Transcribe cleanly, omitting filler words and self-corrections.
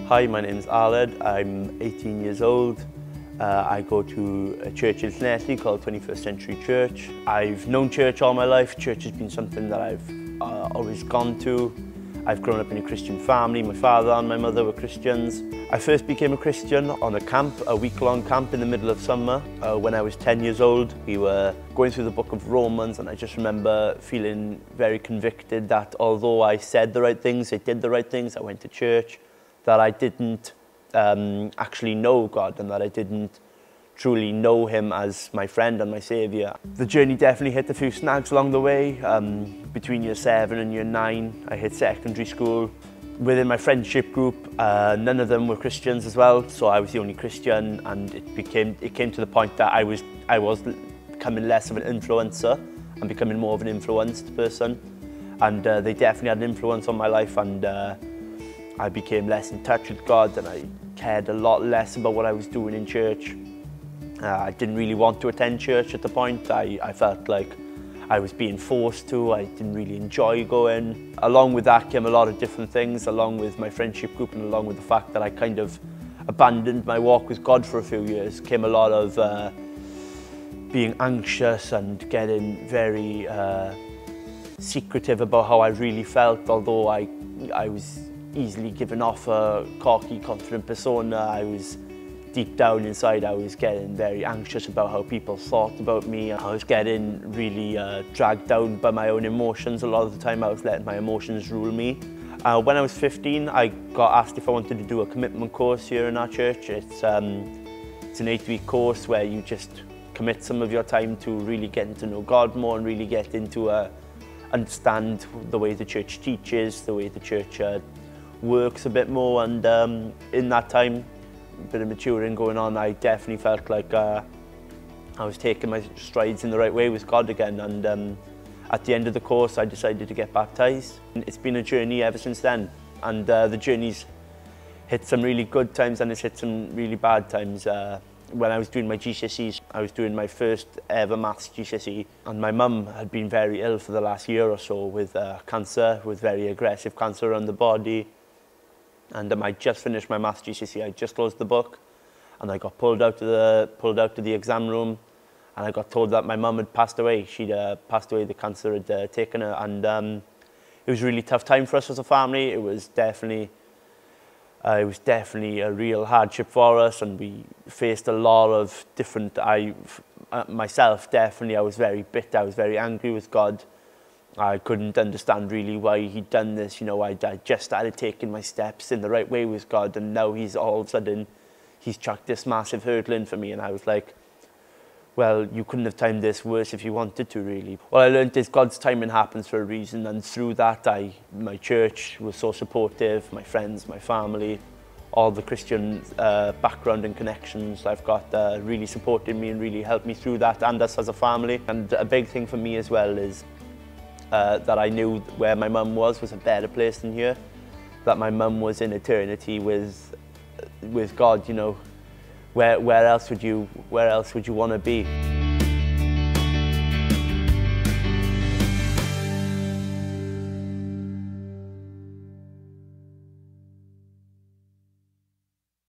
Hi, my name's Aled. I'm 18 years old. I go to a church in Llanelli called 21st Century Church. I've known church all my life. Church has been something that I've always gone to. I've grown up in a Christian family. My father and my mother were Christians. I first became a Christian on a camp, a week-long camp in the middle of summer. When I was 10 years old, we were going through the book of Romans, and I just remember feeling very convicted that although I said the right things, I did the right things, I went to church, that I didn't actually know God and that I didn't truly know him as my friend and my saviour. The journey definitely hit a few snags along the way. Between year 7 and year 9, I hit secondary school. Within my friendship group, none of them were Christians as well, so I was the only Christian, and it came to the point that I was becoming less of an influencer and becoming more of an influenced person. And they definitely had an influence on my life, and I became less in touch with God, and I cared a lot less about what I was doing in church. I didn't really want to attend church at the point. I felt like I was being forced to. I didn't really enjoy going. Along with that came a lot of different things, along with my friendship group and along with the fact that I kind of abandoned my walk with God for a few years, came a lot of being anxious and getting very secretive about how I really felt. Although I was easily given off a cocky, confident persona, I was deep down inside, I was getting very anxious about how people thought about me. I was getting really dragged down by my own emotions. A lot of the time I was letting my emotions rule me. When I was 15, I got asked if I wanted to do a commitment course here in our church. It's an 8-week course where you just commit some of your time to really getting to know God more and really get into understand the way the church teaches, the way the church works a bit more. And in that time, a bit of maturing going on, I definitely felt like I was taking my strides in the right way with God again, and at the end of the course I decided to get baptised. It's been a journey ever since then, and the journey's hit some really good times and it's hit some really bad times. When I was doing my GCSEs, I was doing my first ever maths GCSE, and my mum had been very ill for the last year or so with cancer, with very aggressive cancer around the body. And I just finished my maths GCSE. I just closed the book, and I got pulled out to the exam room, and I got told that my mum had passed away. She'd passed away. The cancer had taken her, and it was a really tough time for us as a family. It was definitely a real hardship for us, and we faced a lot of different. Myself, definitely, I was very bitter. I was very angry with God. I couldn't understand really why he'd done this. You know, I just started taking my steps in the right way with God, and now he's all of a sudden, he's chucked this massive hurdle in for me. And I was like, well, you couldn't have timed this worse if you wanted to, really. What I learned is God's timing happens for a reason, and through that, my church was so supportive, my friends, my family, all the Christian background and connections I've got really supported me and really helped me through that, and us as a family. And a big thing for me as well is that I knew where my mum was a better place than here, that my mum was in eternity with God. You know, where else would you want to be?